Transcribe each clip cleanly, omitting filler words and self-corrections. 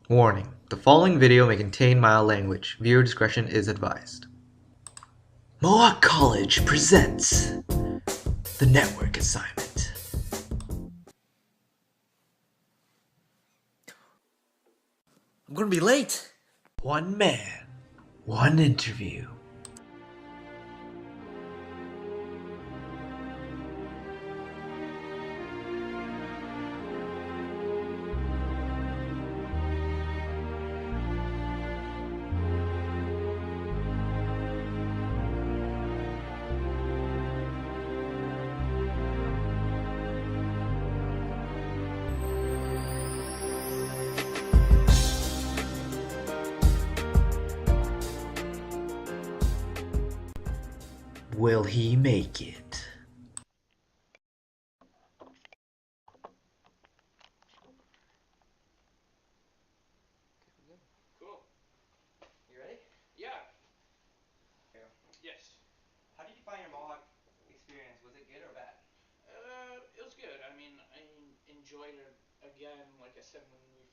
Warning: the following video may contain mild language. Viewer discretion is advised. Mohawk College presents the network assignment. I'm gonna be late. One man, one interview. Will he make it? Cool. You ready? Yeah. Here. Yes. How did you find your Mohawk experience? Was it good or bad? It was good. I mean, I enjoyed it again. Like I said, when I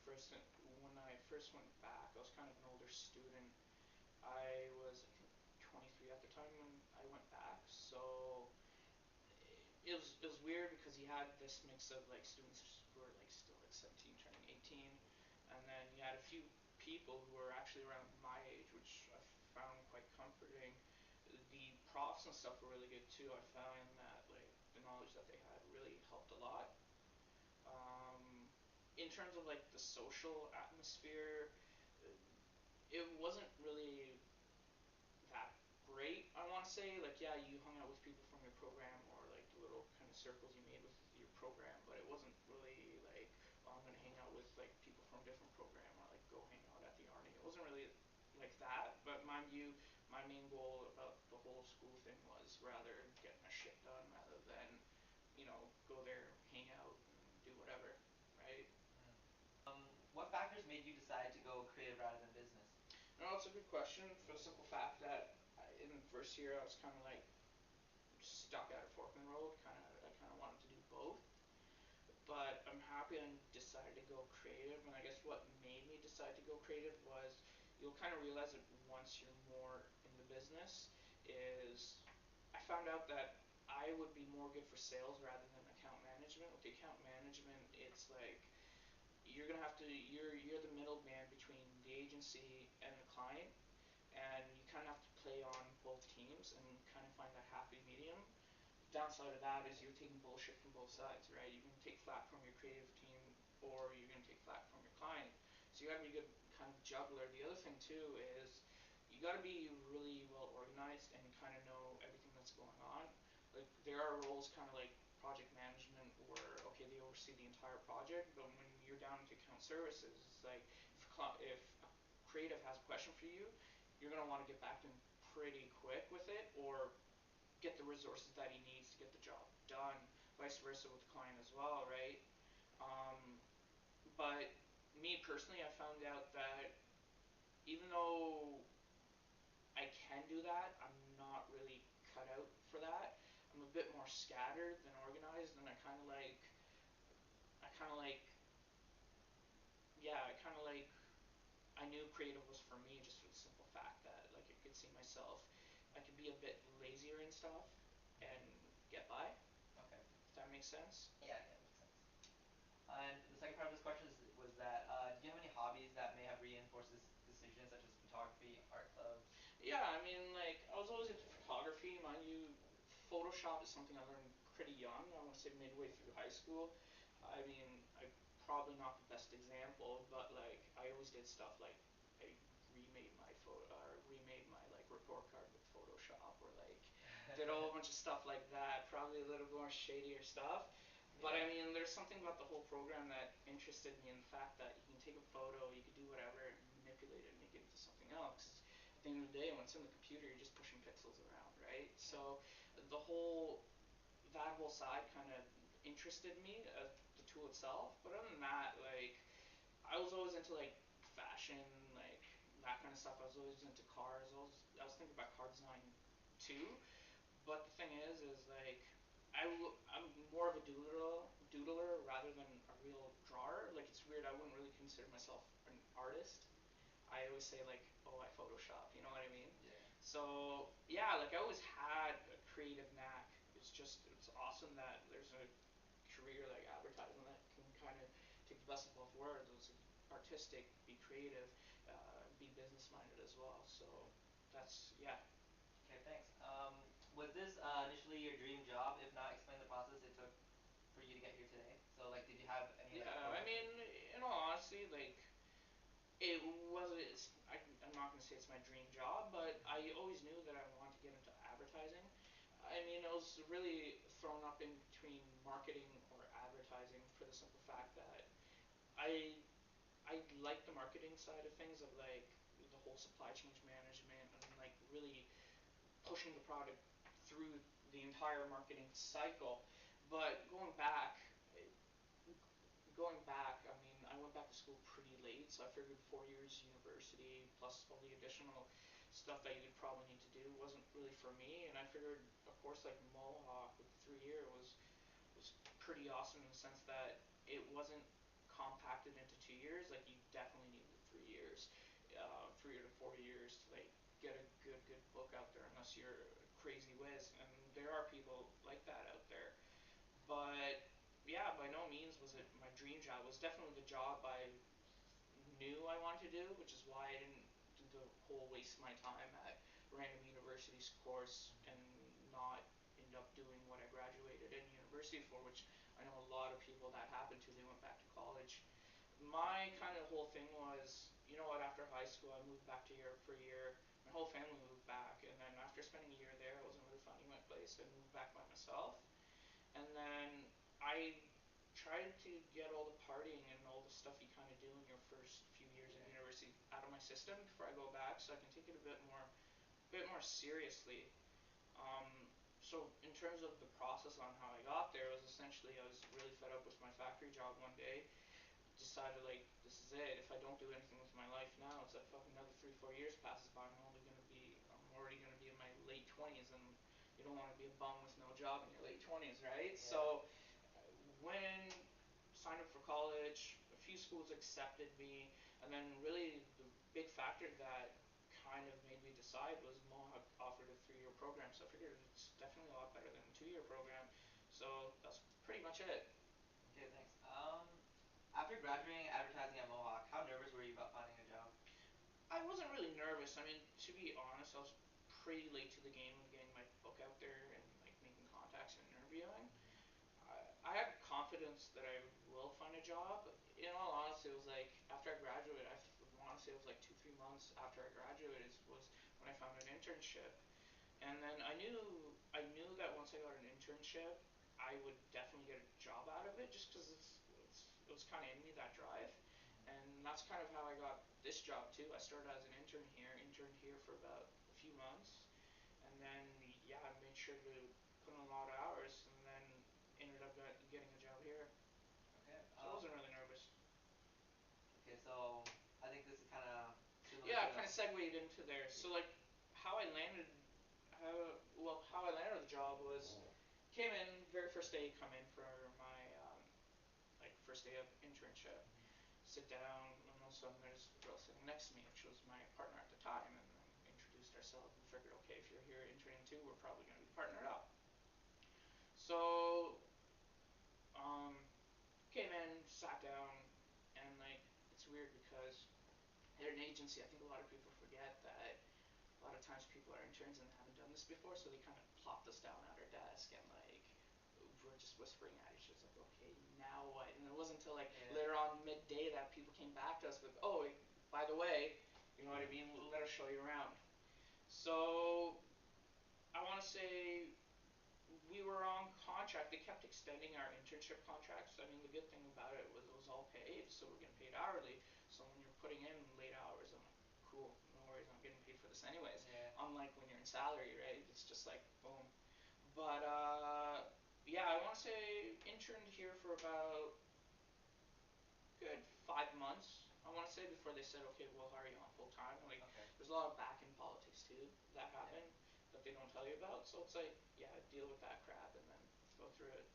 first went back, I was kind of an older student. I was, I think, 23 at the time when I went back. So it was weird because you had this mix of like students who were like still like 17, turning 18, and then you had a few people who were actually around my age, which I found quite comforting. The profs and stuff were really good too. I found that like the knowledge that they had really helped a lot. In terms of like the social atmosphere, it wasn't really that great. I want to say like yeah, you hung out with people from your program or like the little kind of circles you made with your program, but it wasn't really like oh, I'm gonna hang out with like people from a different program or like go hang out at the Army. It wasn't really like that. But mind you, my main goal about the whole school thing was rather get my shit done rather than go there, hang out, and do whatever, right? What factors made you decide to go creative rather than business? No, it's a good question for the simple fact that in the first year I was kind of like stuck at a fork in the road. I kind of wanted to do both, but I'm happy I decided to go creative. And I guess what made me decide to go creative was you'll kind of realize it once you're more in the business. Is I found out that I would be more good for sales rather than account management. With the account management, it's like you're the middleman between the agency and the client, and you kind of have to play on both teams and kind of find that happy medium. Downside of that is you're taking bullshit from both sides, right? You're going to take flack from your creative team or you're going to take flack from your client. So you got to be a good kind of juggler. The other thing too is you got to be really well organized and kind of know everything that's going on. Like there are roles kind of like project management where okay they oversee the entire project, but when you're down to account services, it's like if a creative has a question for you, you're going to want to get back to them pretty quick with it or get the resources that he needs to get the job done. Vice versa with the client as well, right? But me personally, I found out that even though I can do that, I'm not really cut out for that. I'm a bit more scattered than organized, and I kind of like, yeah, I kind of like, I knew creative was for me just for the simple fact that like I could see myself, I could be a bit lazier and stuff, and get by. Okay. If that makes sense. Yeah, yeah, makes sense. And the second part of this question was that did you have any hobbies that may have reinforced this decision, such as photography, art clubs? Yeah, I mean, like, I was always into photography. Mind you, Photoshop is something I learned pretty young. I want to say midway through high school. I mean, I'm probably not the best example, but like, I always did stuff like I remade my like report card with Photoshop, or like did a whole bunch of stuff like that. Probably a little more shadier stuff. But I Yeah. mean, there's something about the whole program that interested me in the fact that you can take a photo, you could do whatever, and manipulate it and make it into something else. At the end of the day, when it's in the computer, you're just pushing pixels around, right? So the whole that whole side kind of interested me, the tool itself. But other than that, like I was always into like fashion, like that kind of stuff. I was always into cars. I was thinking about car design too. But the thing is like I'm more of a doodler rather than a real drawer. Like it's weird. I wouldn't really consider myself an artist. I always say like, oh, I Photoshop. You know what I mean? Yeah. So yeah, like I always had a creative knack. It's awesome that there's a career like advertising that can kind of take the best of both worlds. It's artistic, be creative, be business minded as well. So that's yeah. Okay, thanks. Was this initially your dream job? If not, explain the process it took for you to get here today. So, like, did you have any like Yeah, I progression? mean, in all honesty, like it was. I'm not gonna say it's my dream job, but I always knew that I wanted to get into advertising. I mean, it was really thrown up in between marketing or advertising for the simple fact that I I like the marketing side of things of like the whole supply chain management and like really pushing the product through the entire marketing cycle. But going back, I mean, I went back to school pretty late, so I figured 4 years university plus all the additional stuff that you would probably need to do wasn't really for me. And I figured a course like Mohawk with 3 year was pretty awesome in the sense that it wasn't compacted into 2 years. Like you definitely needed 3 years, 3 to 4 years to like get a good book out there, unless you're a crazy whiz. And there are people like that out there. But yeah, by no means was it my dream job. It was definitely the job I knew I wanted to do, which is why I didn't do the whole waste my time at random universities course and not end up doing what I graduated in university for, which I know a lot of people that happened to. They went back to college. My kind of whole thing was, you know what, after high school, I moved back to Europe for a year. My whole family moved back, and then after spending a year there, I wasn't really finding my place. I moved back by myself, and then I tried to get all the partying and all the stuff you kind of do in your first few years of Yeah. university out of my system before I go back, so I can take it bit more seriously. So in terms of the process on how I got there, was essentially I was really fed up with my factory job one day. Decided like this is it. If I don't do anything with my life now, it's like fucking another 3 4 years passes by. I'm already gonna be in my late 20s, and you don't want to be a bum with no job in your late 20s, right? Yeah. So when signed up for college, a few schools accepted me, and then really the big factor that kind of made me decide was Mohawk offered a 3 year program, so I figured it's definitely a lot better than a 2 year program. So that's pretty much it. Okay, thanks. After graduating advertising at Mohawk, how nervous were you about finding a job? I wasn't really nervous. I mean, to be honest, I was pretty late to the game of getting my book out there and like making contacts and interviewing. I had confidence that I will find a job. In all honesty, it was like after I graduated, I want to say it was like 2 3 months after I graduated was when I found an internship. And then I knew that once I got an internship, I would definitely get a job out of it, just because it was kind of in me, that drive. And that's kind of how I got this job too. I started as an interned here for about a few months, and then yeah, I made sure to put in a lot of hours, and then ended up getting a job here. Okay. So I wasn't really nervous. Okay, so I think this is kind of similar Yeah, I to. kind of segued into there. So like how I landed, how I landed the job was came in very first day. Come in for my like first day of internship. Sit down, and all of a sudden there's a girl sitting next to me, which was my partner at the time, and then introduced ourselves and figured, okay, if you're here interning too, we're probably going to be partnered up. So came in, sat down, and like it's weird because at an agency, I think a lot of people forget that a lot of times people are interns and haven't done this before, so they kind of plopped us down at our desk and like we're just whispering at each other, like, okay, now what? And it wasn't until like Yeah. later on midday that people came back to us with, oh, by the way, you know what I mean? Let us show you around. So I want to say we were on contract. They kept extending our internship contracts. I mean, the good thing about it was all paid, so we're getting paid hourly. So when you're putting in late hours, I'm like, cool, no worries, I'm getting paid for this anyways. Yeah. Unlike when you're in salary, right? It's just like boom. But yeah, I want to say interned here for about good 5 months. I want to say before they said, okay, we'll hire you on full time. Like, Okay. there's a lot of back end politics too that Yeah. happen that they don't tell you about. So it's like, yeah, deal with that crap and then go through it.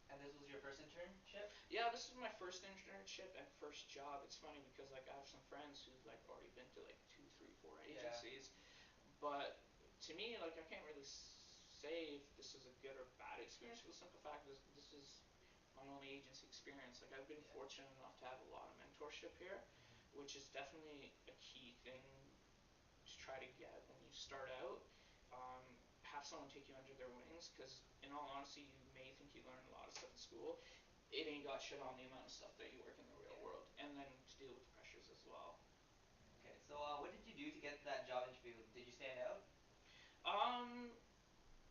And this was your first internship? Yeah, this is my first internship and first job. It's funny because like I have some friends who've like already been to like 2, 3, 4 Yeah. agencies, but to me, like I can't really say if this is a good or bad experience for the simple fact that this is my only agency experience. Like I've been Yeah. fortunate enough to have a lot of mentorship here, Mm-hmm. which is definitely a key thing to try to get when you start out. Have someone take you under their wings, because in all honesty, you may think you learn a lot of stuff in school. It ain't got shit on the amount of stuff that you work in the real Yeah. world, and then to deal with the pressures as well. Okay, so what did you do to get that job interview? Did you stand out? Um,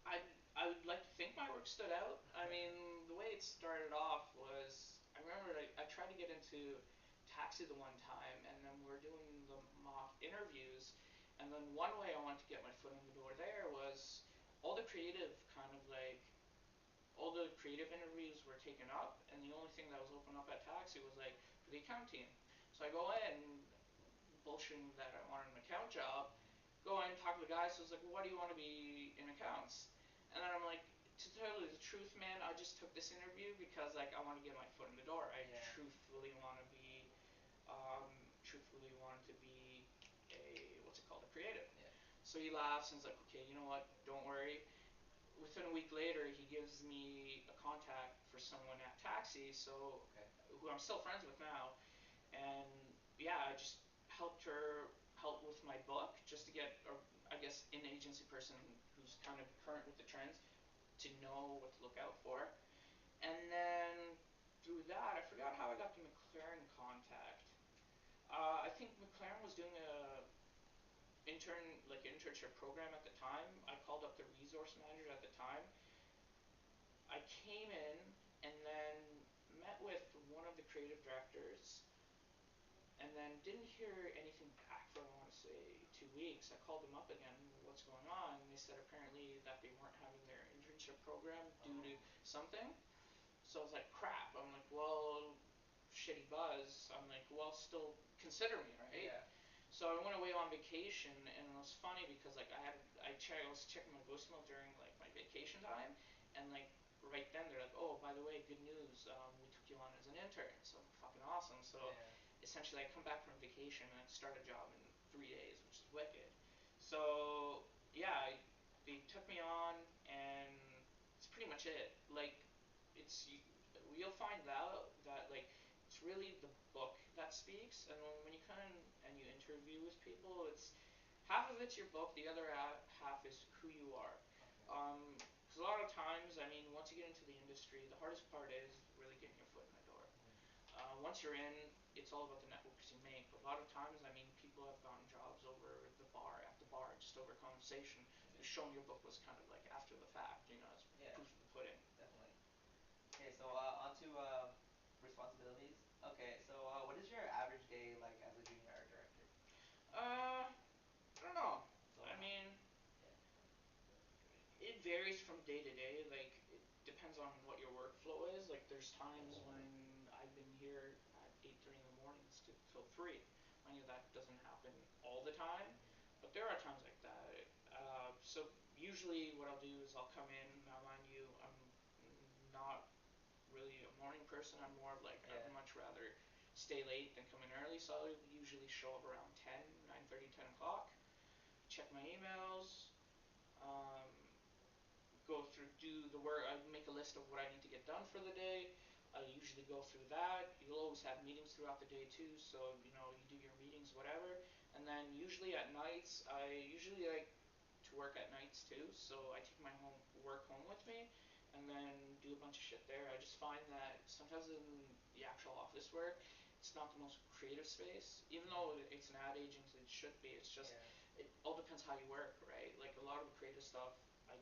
I I would like to think my work stood out. I mean, the way it started off was I remember I tried to get into taxi the one time, and then we were doing the mock interviews, and then one way I wanted to get my foot in the door there was all the creative kind of like all the creative interviews were taken up, and the only thing that was open up at taxi was like for the account team. So I go in bullshitting that I wanted an account job, go in, talk to the guy. So it's like, well, what do you want to be in accounts? And then I'm like, to tell you the truth, man, I just took this interview because like I want to get my foot in the door. I Yeah. truthfully wanted to be a what's it called, a creative. Yeah. So he laughs and he's like, okay, you know what? Don't worry. Within a week later, he gives me a contact for someone at Taxi, so Okay. who I'm still friends with now, and yeah, I just help with my book just to get, or I guess, an agency person who's kind of current with the trends to know what to look out for. And then through that, I forgot how I got the MacLaren contact. I think MacLaren was doing a internship program at the time. I called up the resource manager at the time. I came in and then met with one of the creative directors, and then didn't hear anything back for, I want to say, 2 weeks. I called them up again, what's going on? And they said apparently that they weren't having their internship program due to something. So I was like, crap. I'm like, well, shitty buzz. I'm like, well, still consider me, right? Yeah. So I went away on vacation, and it was funny because like I was checking my voicemail during like my vacation time, and like right then they're like, oh, by the way, good news, we took you on as an intern. So I'm fucking awesome. So Yeah. essentially, I come back from vacation and I start a job in 3 days, which is wicked. So yeah, they took me on, and it's pretty much it. Like, it's you'll find out that like it's really the book that speaks, and when you come and you interview with people, it's half of it's your book, the other half is who you are. Okay. Because a lot of times, I mean, once you get into the industry, the hardest part is really getting your foot in the door. Once you're in, it's all about the networks you make. A lot of times, I mean, people have gotten jobs over the bar, at the bar, just over conversation. Yeah. Showing your book was kind of like after the fact, it's Yeah. proof of the pudding. Definitely. Okay, so on to responsibilities. Okay, so what is your average day like as a junior art director? I don't know. So I mean, yeah. it varies from day to day. Like, it depends on what your workflow is. Like, there's times when I've been here at 8:30 in the mornings till 3. Mind you, that doesn't happen all the time, but there are times like that. So usually, what I'll do is I'll come in. Now, mind you, I'm not really a morning person. I'm more of like Yeah. I'd much rather stay late than come in early. So I'll usually show up around 10, 9:30, 10 o'clock. Check my emails. Um, Go through, do the work. I make a list of what I need to get done for the day. I usually go through that. You'll always have meetings throughout the day too, so you do your meetings, whatever. And then usually at nights, I usually like to work at nights too, so I take my work home with me, and then do a bunch of shit there. I just find that sometimes in the actual office work, it's not the most creative space, even though it's an ad agency. It should be. It's just Yeah. it all depends how you work, right? Like a lot of the creative stuff I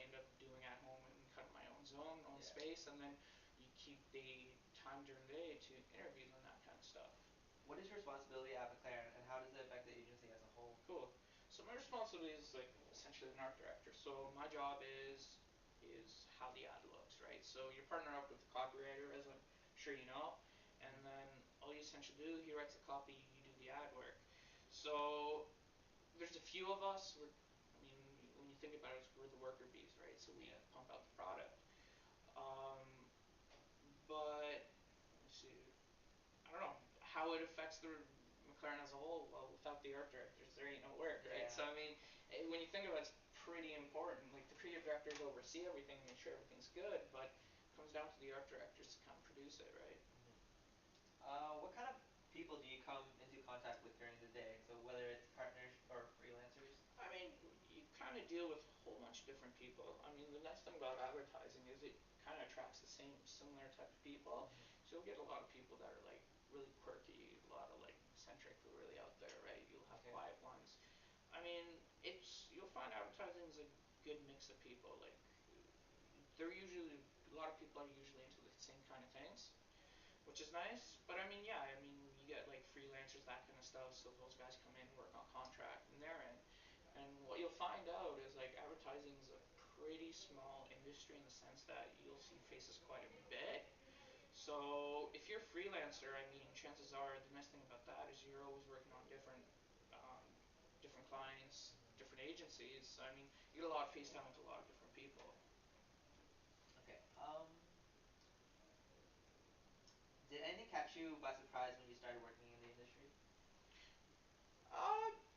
end up doing at home in kind of my own zone, own Yeah. space, and then you keep the time during the day to interviews and that kind of stuff. What is your responsibility at MacLaren, and how does it affect the agency as a whole? Cool. So my responsibility is like essentially an art director. So my job is how the ad looks, right? So you partner up with the copywriter, as I'm sure you know, and then all you essentially do, he writes the copy, you do the ad work. So there's a few of us. I mean, when you think about it, we're the worker bees, right? So we Yeah. pump out the product. But let me see. I don't know how it affects the MacLaren as a whole, well, without the art directors, there ain't no work, right? Yeah. So I mean, when you think about it, it's pretty important. Like the creative directors oversee everything, make sure everything's good, but it comes down to the art directors to kind of produce it, right? What kind of people do you come into contact with during the day? So whether it's partners or freelancers. I mean, you kind of deal with a whole bunch of different people. I mean, the nice thing about advertising is it kind of attracts the same similar type of people. So you'll get a lot of people that are like really quirky, a lot of like eccentric who are really out there, right? You'll have Okay. quiet ones. I mean, it's you'll find advertising is a good mix of people. Like they're usually a lot of people are usually into the same kind of things, which is nice. But I mean, yeah, I mean, you get like freelancers, that kind of stuff. So those guys come in, work on contract, and they're in. And what you'll find out is like advertising is a pretty small industry in the sense that you'll see faces quite a bit. So if you're a freelancer, I mean, chances are the nice thing about that is you're always working on um, different clients, different agencies. I mean, you get a lot of face time with a lot of different people. Okay. Did anything catch you by surprise when you started working in the industry?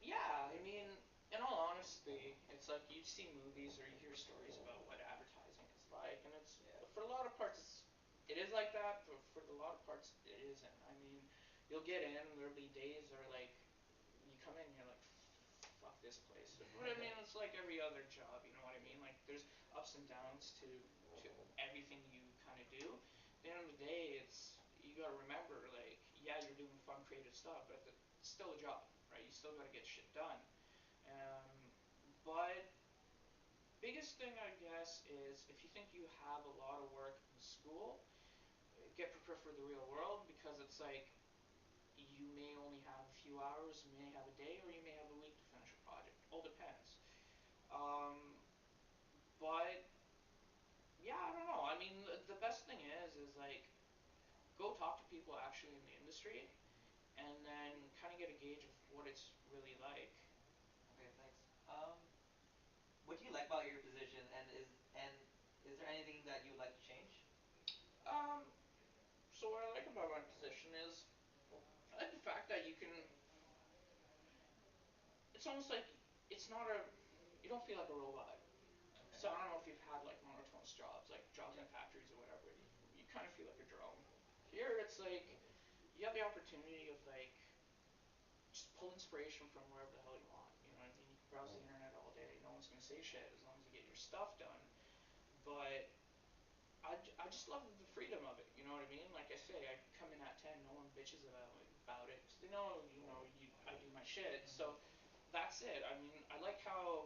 Yeah. I mean, in all honesty, it's like you see movies or you hear stories about what advertising is like, and it's Yeah. for a lot of parts it is like that, but for a lot of parts it isn't. I mean, you'll get in, there'll be days or like you come in, and you're like, fuck this place. But I mean, it's like every other job, you know what I mean? Like there's ups and downs to everything you kind of do. At the end of the day, it's you got to remember, like, yeah, you're doing fun, creative stuff, but it's still a job, right? You still got to get shit done. But biggest thing I guess is if you think you have a lot of work in school, get prepared for the real world because it's like you may only have a few hours, you may have a day, or you may have a week to finish a project. All depends. Um, but yeah, I don't know. I mean, the best thing is like go talk to people actually in the industry, and then kind of get a gauge of what it's really like. Okay, thanks. What do you like about your position, and is there anything that you would like to change? Um, so what I like about my position is I like the fact that you can. It's almost like it's not a. You don't feel like a robot. Okay. So I don't know if you've had like monotonous jobs, like jobs in Yep. factories or whatever. You kind of feel like a drone. Here it's like you have the opportunity of like just pull inspiration from wherever the hell you want. You know what I mean? You can browse the internet all day. No one's gonna say shit as long as you get your stuff done. But I just love the freedom of it. You know what I mean? Like I say, I come in at 10. No one bitches about it because they know I do my shit. So that's it. I mean, I like how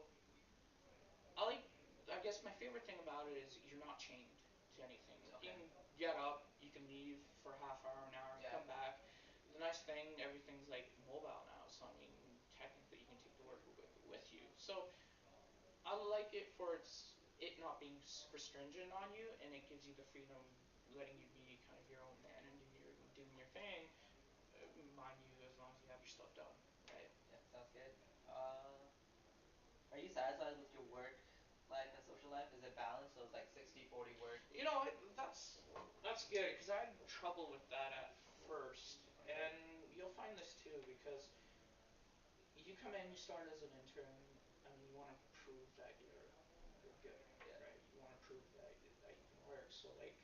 I like. I guess my favorite thing about it is you're not chained to anything. Like you Okay. can get up, you can leave for a half hour, an hour, and Yeah. come back. The nice thing, everything's like mobile now. So I mean, technically, you can take the work with you. So I like it for it not being super stringent on you, and it gives you the freedom, letting you be kind of your own man and doing your thing. Mind you, as long as you have your stuff done, right? Yep. Sounds good. Uh, are you satisfied with your work life and social life? Is it balanced? So it's like 60-40 work. You know, that's good because I had trouble with that at first, Okay. and you'll find this too because you come in, you start as an intern. I mean, you want to prove that you're good, Yeah. right? You want to prove that you can work. So like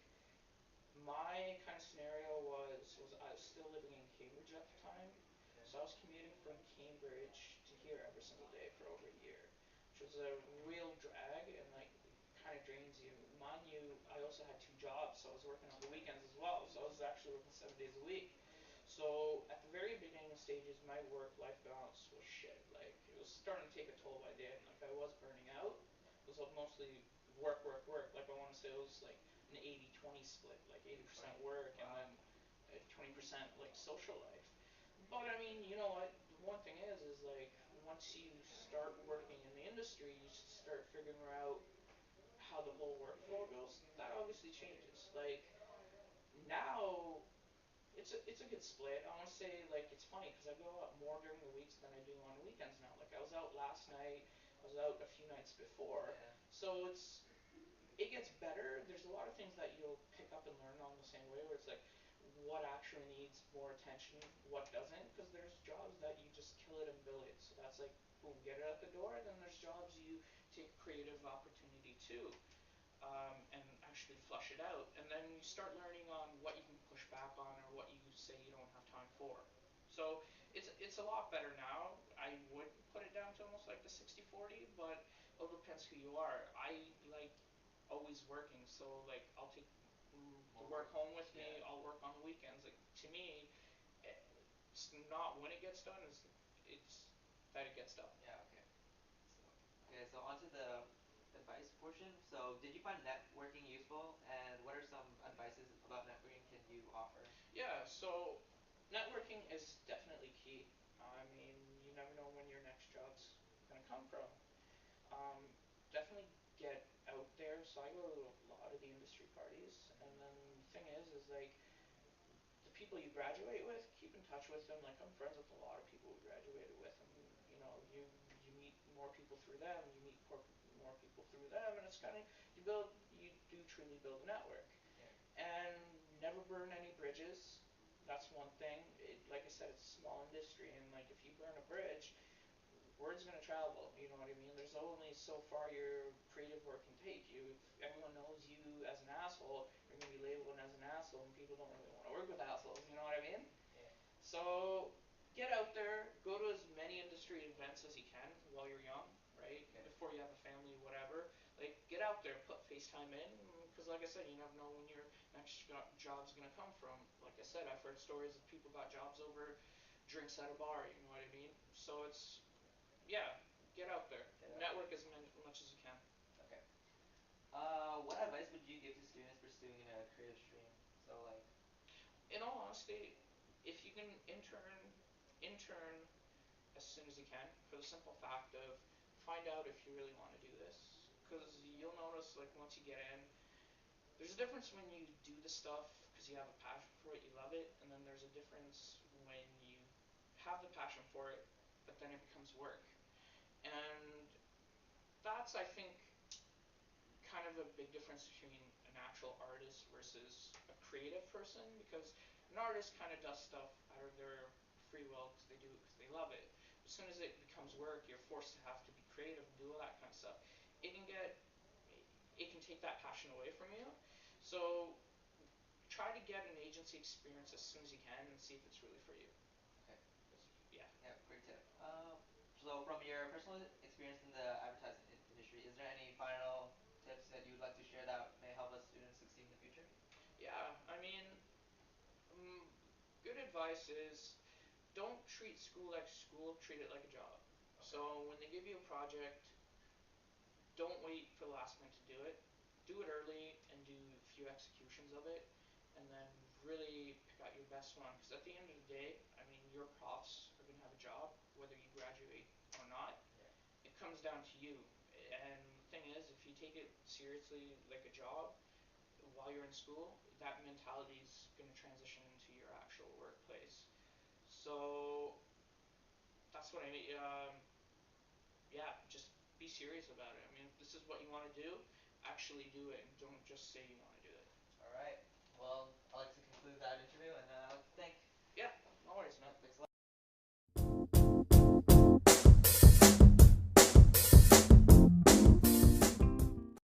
my kind of scenario was I was still living in Cambridge at the time, Okay. so I was commuting from Cambridge to here every single day for over a year, which was a real drag and like kind of drains you. Mind you, I also had two jobs, so I was working on the weekends as well. So I was actually working 7 days a week. So at the very beginning stages, my work-life balance was shit. Like it was starting to take a toll by the end. Like I was burning out. It was mostly work, work, work. Like I want to say it was like an 80-20 split, like 80% 80-20. work and Wow. then 20% like social life. But I mean, you know what? The one thing is like once you start working in the industry, you start figuring out how the whole workflow goes. That obviously changes. Like now, it's a good split. I want to say like it's funny because I go out more during the weeks than I do on weekends now. Like I was out last night. I was out a few nights before. Yeah. So it gets better. There's a lot of things that you'll pick up and learn on the same way where it's like what actually needs more attention, what doesn't, because there's jobs boom, get it out the door. Then there's jobs you take creative opportunity to, and actually flush it out. And then you start learning on what you can push back on or what you say you don't have time for. So it's a lot better now. I would put it down to almost like the 60-40, but it all depends who you are. I like always working, so like I'll take the work home with me. Yeah. I'll work on the weekends. Like to me, it's not when it gets done. It's that it gets done. Yeah. Okay. So okay. So onto the advice portion. So did you find networking useful, and what are some advices about networking can you offer? Yeah. So networking is definitely key. I mean, you never know when your next job's gonna come from. Um, Definitely get out there. So I go to a lot of the industry parties, and then the thing is like the people you graduate with, keep in touch with them. Like I'm friends with a lot of people we graduated with, and you meet more people through them. You meet more people through them, and it's kind of you do truly build a network. Yeah. And never burn any bridges. That's one thing. Like I said, it's a small industry, and like if you burn a bridge, word's gonna travel. You know what I mean? There's only so far your creative work can take you. If everyone knows you as an asshole, you're gonna be labeled as an asshole, and people don't really want to work with assholes. You know what I mean? Yeah. So get out there, go to as many industry events as you can while you're young, right? Okay. Before you have a family, whatever. Like get out there, put FaceTime in, because like I said, you never know when your next job's gonna come from. Like I said, I've heard stories of people got jobs over drinks at a bar. You know what I mean? So it's yeah, get out there, Get out network there. as much as you can. Okay. What advice would you give to students pursuing a creative stream? So like. In all honesty, if you can intern as soon as you can, for the simple fact of find out if you really want to do this, because you'll notice like once you get in, there's a difference when you do the stuff because you have a passion for it, you love it, and then there's a difference when you have the passion for it, but then it becomes work. And that's, I think, kind of a big difference between an actual artist versus a creative person, because an artist kind of does stuff out of their free will because they do it because they love it. As soon as it becomes work, you're forced to have to be creative and do all that kind of stuff. It can get it can take that passion away from you. So try to get an agency experience as soon as you can and see if it's really for you. Okay. Yeah. Yeah, great tip. So from your personal experience in the advertising industry, is there any final tips that you would like to share that may help us students succeed in the future? Yeah, I mean, um, good advice is don't treat school like school, treat it like a job. Okay. So when they give you a project, don't wait for the last minute to do it. Do it early and do a few executions of it, and then really pick out your best one. Because at the end of the day, I mean, your profs are gonna have a job whether you graduate or not. Yeah. It comes down to you. And the thing is, if you take it seriously like a job while you're in school, that mentality is going to transition into your actual workplace. So that's what I mean. Yeah, just be serious about it. I mean, if this is what you want to do, actually do it, and don't just say you want to